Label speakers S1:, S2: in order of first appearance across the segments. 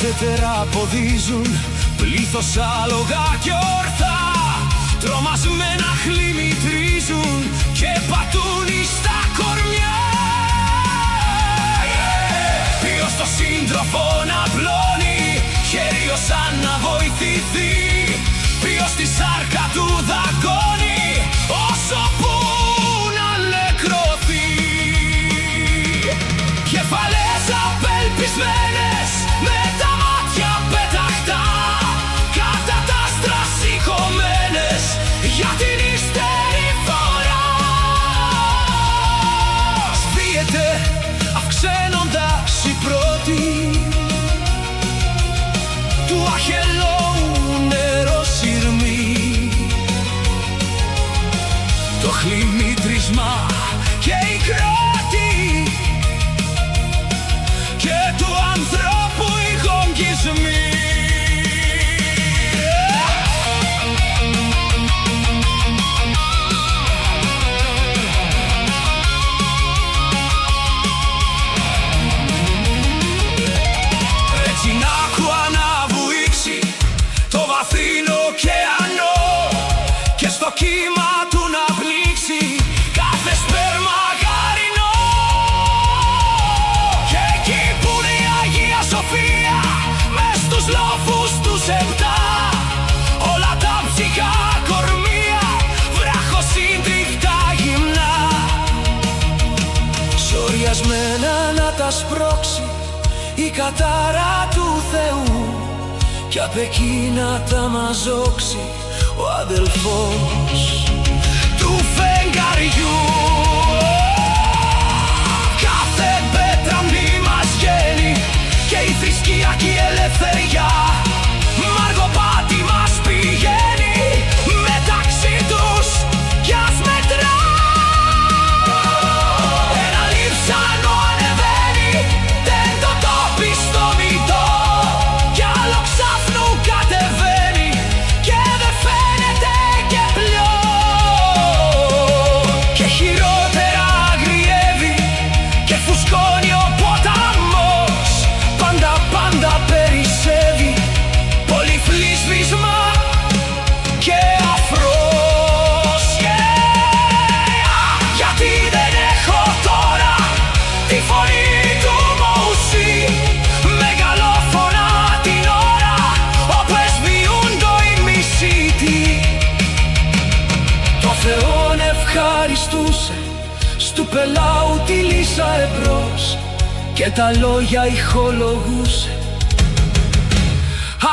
S1: τετραποδίζουν, πλήθος άλογα κι όρθα, τρομασμένα χλιμητρίζουν και πατούν στα κορμιά. Ποιος το σύντροφο να πλώνει, χέρι σαν να βοηθηθεί, ποιος τη σάρκα του δαγκώνει, όσο που να νεκρωθεί. Κεφαλές απελπισμένες, με τα μάτια πεταχτά, κατά τα άστρα σηκωμένες, για την ύστερη φορά. Σβήεται αυξαίνοντας η πρώτη του αχελώου νεροσυρμή, το χλιμήτρισμα και η κρότη και του ανθρώπου οι γογγισμοί. Έτσι να άκουα να βουήξει το βαθύνο ωκεανό και στο κύμα του να πνίξει κάθε σπέρμα γαρινό. Και εκεί που είναι η Αγία Σοφία, μες στους λόφους τους επτά, όλα τα ψυχά κορμία βραχοσύντριχτα γυμνά, σοριασμένα να τα σπρώξει η κατάρα του Θεού, κι απ' εκεί να τα μαζόξει ο αδελφός του φεγγαριού. Κάθε πέτρα μνήμας γέννη και η θρησκεία και η ελευθεριά, μαργοπάτι μας πηγαίνει μεταξύ τους κι ας μετρά. Ένα λείψανο ανεβαίνει, δεν το τόπι στο μητό, κι άλλο ξάφνου κατεβαίνει και δεν φαίνεται και πλειό. Και χειρότερα αγριεύει και φουσκώνει ο ποταμός, πάντα περισσεύει πολυφλίσβησμα και αφρός. Γιατί δεν έχω τώρα τη φωνή του Μωυσή, μεγαλόφωνα την ώρα όπου εσβιούντο οι μισήτοι. Το Θεόν ευχαριστούσε στου πελάου τη λύσα εμπρός και τα λόγια ηχολογούσε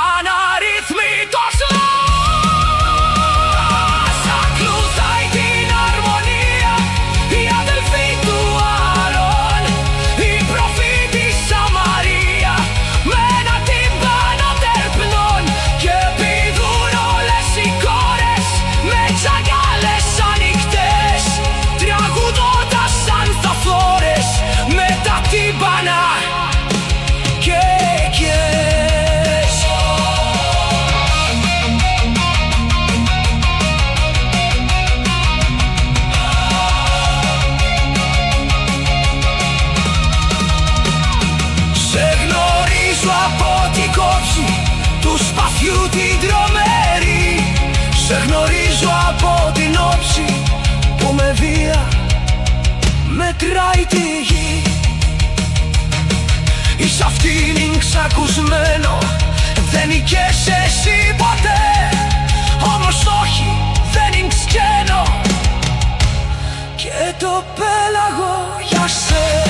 S1: αναρρυθμίτως λαός. Ακολουθάει την αρμονία η αδελφή του Αρών, η προφήτισσα Μαρία, με ένα τύμπανο τερπνών, και πηδούν όλες οι κόρες με τσαγκάλες ανοιχτές, τραγουδώντας σαν θαφόρες με τα τύμπανα και εκιές. Σε γνωρίζω από την κόψη του σπαθιού την τρομερή, σε γνωρίζω από την όψη που με βία μετράει τη γη. Εις αυτήν ξακουσμένο δεν νικες εσύ ποτέ, όμως όχι δεν νικσκένω και το πέλαγο για σένα.